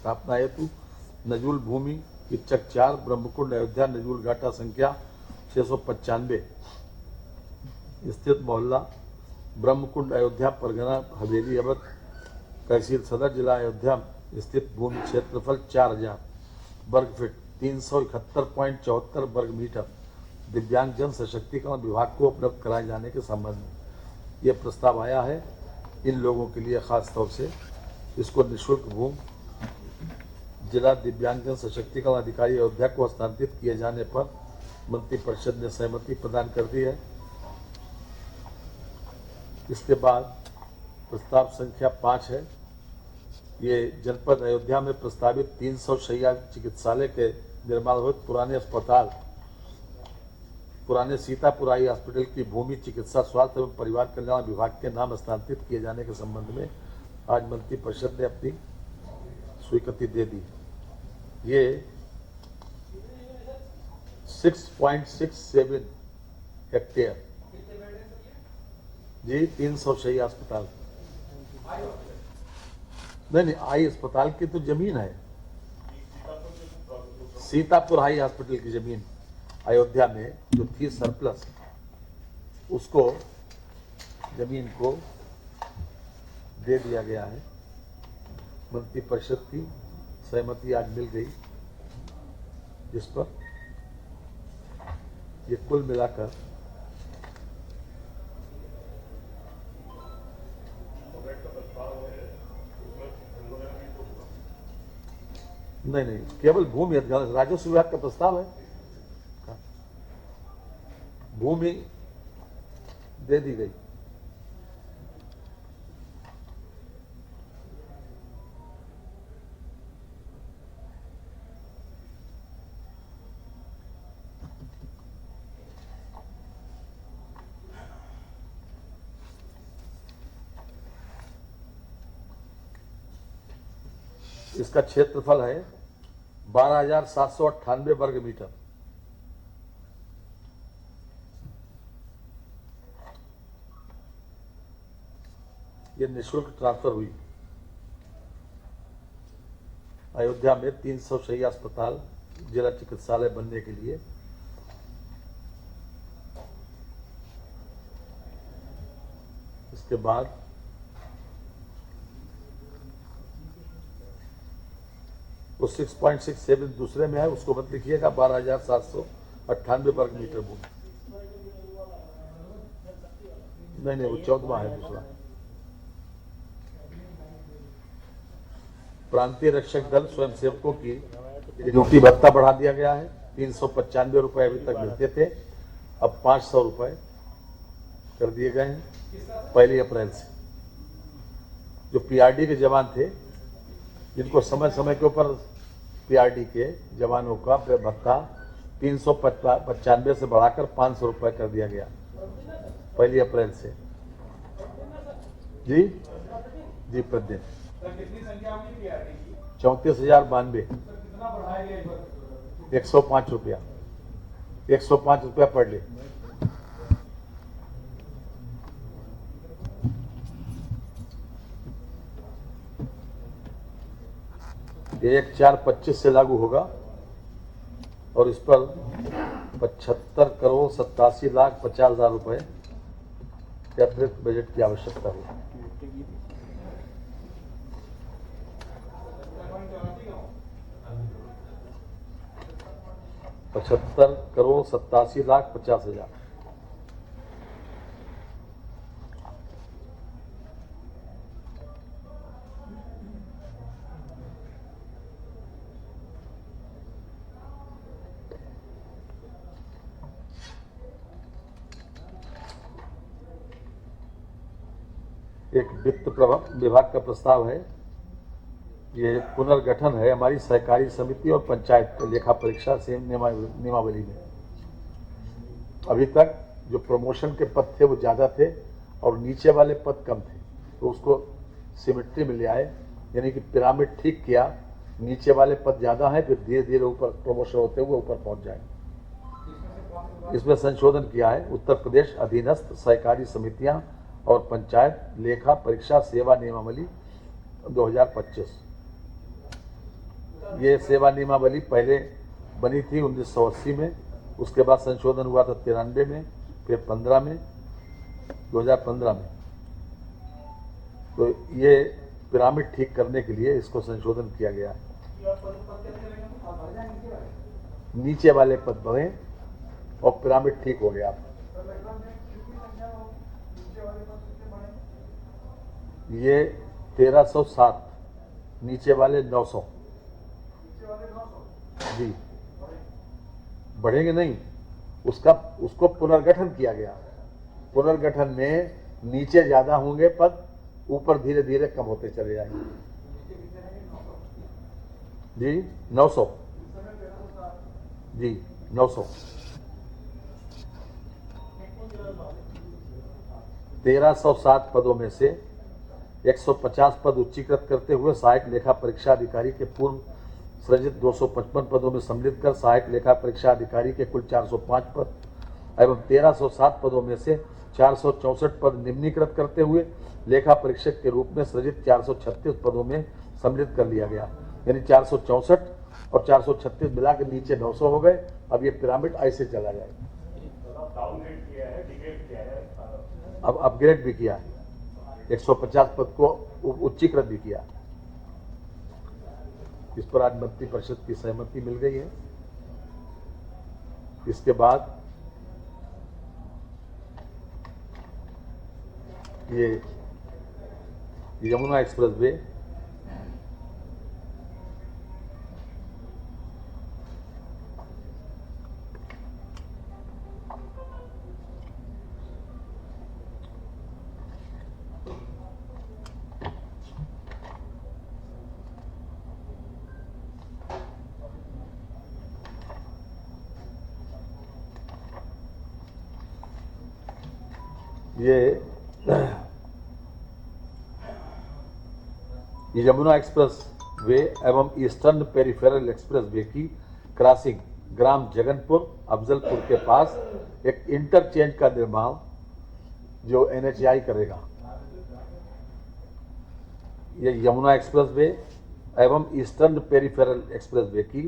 स्थापना हेतु नजूल भूमि इच्चक 4 ब्रह्मकुंड अयोध्या नजूल घाटा संख्या 695 स्थित मोहल्ला ब्रह्मकुंड अयोध्या परगना हवेली अवध तहसील सदर जिला अयोध्या स्थित भूमि क्षेत्रफल 4000 वर्ग फीट 371.74 वर्ग मीटर दिव्यांग जन सशक्तिकरण विभाग को उपलब्ध कराए जाने के संबंध में ये प्रस्ताव आया है। इन लोगों के लिए खास तौर से इसको निःशुल्क भूमि जिला दिव्यांगजन सशक्तिकरण अधिकारी अयोध्या को हस्तांतरित किए जाने पर मंत्रिपरिषद ने सहमति प्रदान कर दी है। इसके बाद प्रस्ताव संख्या 5 है। ये जनपद अयोध्या में प्रस्तावित 300 शैय्या चिकित्सालय के निर्माण हेतु पुराने अस्पताल पुराने सीतापुराई हॉस्पिटल की भूमि चिकित्सा स्वास्थ्य एवं परिवार कल्याण विभाग के नाम हस्तांतरित किए जाने के संबंध में आज मंत्रिपरिषद ने अपनी स्वीकृति दे दी। ये 6.67 हेक्टेयर जी 300 शैय्या अस्पताल नहीं आई अस्पताल की तो जमीन है। सीतापुर हाई हॉस्पिटल की जमीन अयोध्या में जो थी सरप्लस उसको जमीन को दे दिया गया है। मंत्रिपरिषद की सहमति आज मिल गई जिस पर ये कुल मिलाकर नहीं केवल भूमि राजस्व विभाग का प्रस्ताव है। भूमि दे दी गई। इसका क्षेत्रफल है 12,798 वर्ग मीटर। ये निःशुल्क ट्रांसफर हुई। अयोध्या में 300 शैय्या अस्पताल जिला चिकित्सालय बनने के लिए इसके बाद वो 6.67 दूसरे में है, उसको मत लिखिएगा। 12,798 वर्ग मीटर भूमि नहीं वो 14वां है दूसरा। प्रांतीय रक्षक दल स्वयंसेवकों की ड्यूटी भत्ता बढ़ा दिया गया है। 395 रुपए अभी तक मिलते थे, अब 500 रुपए कर दिए गए हैं 1 अप्रैल से। जो पीआरडी के जवान थे जिनको समय समय के ऊपर पीआरडी के जवानों का भत्ता 395 से बढ़ाकर 500 रुपए कर दिया गया 1 अप्रैल से। जी प्रतिदिन 34,092 105 रुपया 105 रुपया पड़ ले। ये 1/4/25 से लागू होगा और इस पर 75,87,50,000 रुपए के अतिरिक्त बजट की आवश्यकता होगी। $75,87,50,000। एक वित्त विभाग का प्रस्ताव है। ये पुनर्गठन है हमारी सहकारी समिति और पंचायत लेखा परीक्षा से नियमावली में। अभी तक जो प्रमोशन के पद थे वो ज़्यादा थे और नीचे वाले पद कम थे, तो उसको सिमेट्री में ले आए, यानी कि पिरामिड ठीक किया। नीचे वाले पद ज़्यादा हैं, फिर धीरे धीरे ऊपर प्रमोशन होते हुए ऊपर पहुंच जाएंगे। इसमें संशोधन किया है। उत्तर प्रदेश अधीनस्थ सहकारी समितियां और पंचायत लेखा परीक्षा सेवा नियमावली 2025। ये सेवा नियमावली पहले बनी थी 1980 में, उसके बाद संशोधन हुआ था 93 में, फिर 15 में, 2015 में। तो ये पिरामिड ठीक करने के लिए इसको संशोधन किया गया है। नीचे वाले पद बढ़े और पिरामिड ठीक हो गया। ये 1307, नीचे वाले 900 जी। बढ़ेंगे नहीं, उसको पुनर्गठन किया गया। पुनर्गठन में नीचे ज्यादा होंगे पद, ऊपर धीरे धीरे कम होते चले जाएंगे जी। 900 जी, 900। 1307 पदों में से 150 पद उच्चीकृत करते हुए सहायक लेखा परीक्षा अधिकारी के पूर्व सृजित 255 पदों में सम्मिलित कर सहायक लेखा परीक्षा अधिकारी के कुल 405 पद एवं 1307 पदों में से 464 पद निम्नीकृत करते हुए लेखा परीक्षक के रूप में सृजित 436 पदों में सम्मिलित कर लिया गया। यानी 464 और 436 मिला के नीचे 900 हो गए। अब ये पिरामिड ऐसे चला जाएगा। अब अपग्रेड भी किया है, 150 पद को उच्चीकृत भी किया। इस पर आज मंत्रिपरिषद की सहमति मिल गई है। इसके बाद ये यमुना एक्सप्रेस वे ये यमुना एक्सप्रेस वे एवं ईस्टर्न पेरिफेरल एक्सप्रेस वे की क्रॉसिंग ग्राम जगनपुर अफजलपुर के पास एक इंटरचेंज का निर्माण जो NHAI करेगा। ये यमुना एक्सप्रेस वे एवं ईस्टर्न पेरिफेरल एक्सप्रेस वे की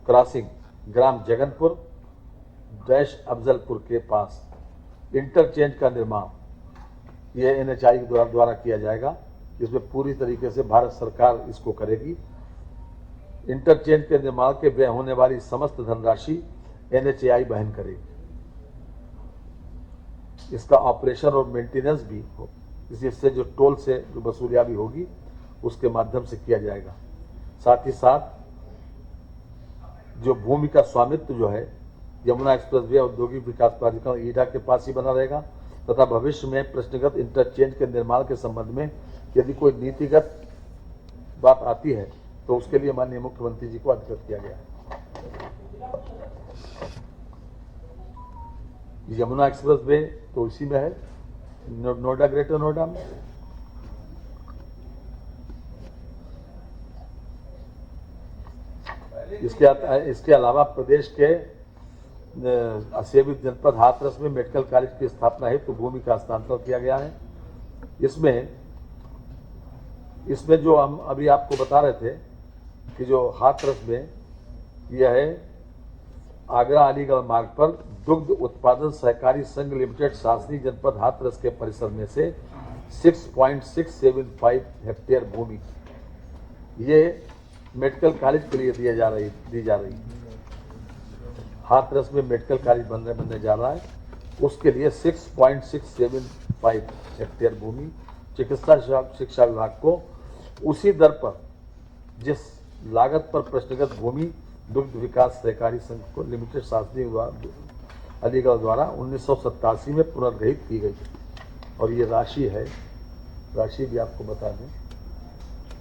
क्रॉसिंग ग्राम जगनपुर डैश अफजलपुर के पास इंटरचेंज का निर्माण ये NHAI द्वारा किया जाएगा। इसमें पूरी तरीके से भारत सरकार इसको करेगी। इंटरचेंज के निर्माण के व्यय होने वाली समस्त धनराशि NHAI वहन करेगी। इसका ऑपरेशन और मेंटेनेंस भी हो, इससे जो टोल से जो वसूलियाबी होगी उसके माध्यम से किया जाएगा। साथ ही साथ जो भूमि का स्वामित्व जो है यमुना एक्सप्रेस वे औद्योगिक विकास प्राधिकरण ईडा के पास ही बना रहेगा तथा भविष्य में प्रश्नगत इंटरचेंज के निर्माण के संबंध में यदि कोई नीतिगत बात आती है तो उसके लिए माननीय मुख्यमंत्री जी को अवगत किया गया है। यमुना एक्सप्रेस वे तो इसी में है, नोएडा, ग्रेटर नोएडा में। इसके अलावा प्रदेश के सेवित जनपद हाथरस में मेडिकल कॉलेज की स्थापना हेतु भूमि का हस्तांतरण किया गया है। इसमें जो हम अभी आपको बता रहे थे कि जो हाथरस में यह है आगरा अलीगढ़ मार्ग पर दुग्ध उत्पादन सहकारी संघ लिमिटेड शासनी जनपद हाथरस के परिसर में से 6.675 हेक्टेयर भूमि ये मेडिकल कॉलेज के लिए दी जा रही हाथरस में मेडिकल कॉलेज बनने जा रहा है। उसके लिए 6.675 हेक्टेयर भूमि चिकित्सा शिक्षा विभाग को उसी दर पर जिस लागत पर प्रश्नगत भूमि दुग्ध विकास सहकारी संघ को लिमिटेड शासनी अलीगढ़ द्वारा 1987 में पुनर्ग्रहित की गई और ये राशि है, राशि भी आपको बता दें,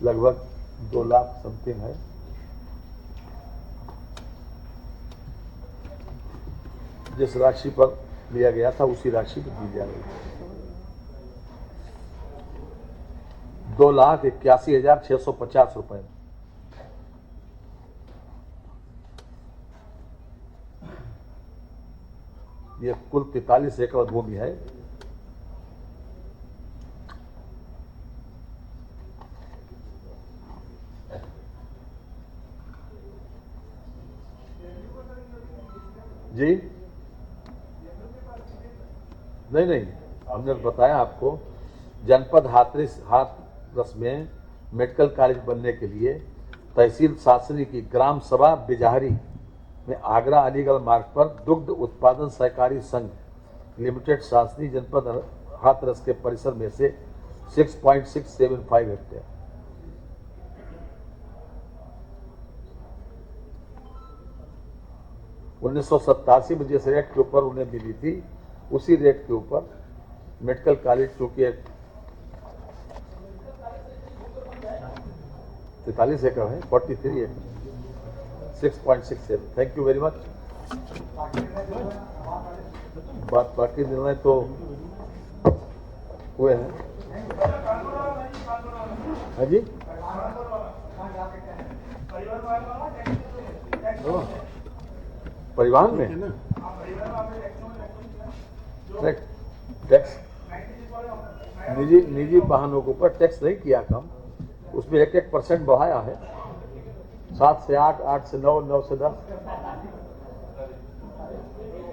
लगभग 2 लाख समथिंग है। जिस राशि पर लिया गया था उसी राशि पर दी जा रही है। 2,81,650 रुपए। ये कुल 43 एकड़ भूमि है। जी नहीं, हमने बताया आपको, जनपद हाथरस में मेडिकल कॉलेज बनने के लिए तहसील शासनी की ग्राम सभा बिजहरी में आगरा अलीगढ़ मार्ग पर दुग्ध उत्पादन सहकारी संघ लिमिटेड शासनी जनपद हाथरस के परिसर में से 6.675 हेक्टेयर। उन्नीस में जिस रेट के ऊपर उन्हें मिली थी उसी रेट के ऊपर मेडिकल कॉलेज चूंकि 43 एकड़ है, 43 एकड़, 6.67। Thank you very much. बाकी निर्णय तो हुए हैं। हाँ जी, परिवहन में टैक्स निजी वाहनों के ऊपर टैक्स नहीं किया कम, उसमें 1% बढ़ाया है, 7 से 8, 8 से 9, 9 से 10।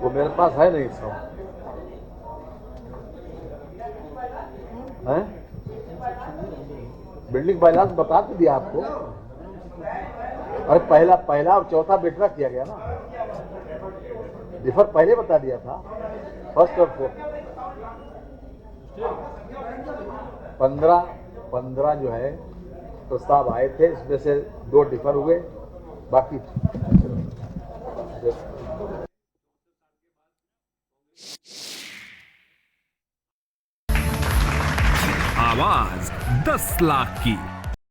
वो मेरे पास है नहीं सब है। बिल्डिंग बाइलांस बता तो दिया आपको। अरे पहला और चौथा बेटरा किया गया ना, डिफर पहले बता दिया था, फर्स्ट और फोर्थ। 15 जो है प्रस्ताव आए थे, इसमें से 2 डिफर हुए, बाकी आवाज 10 लाख की।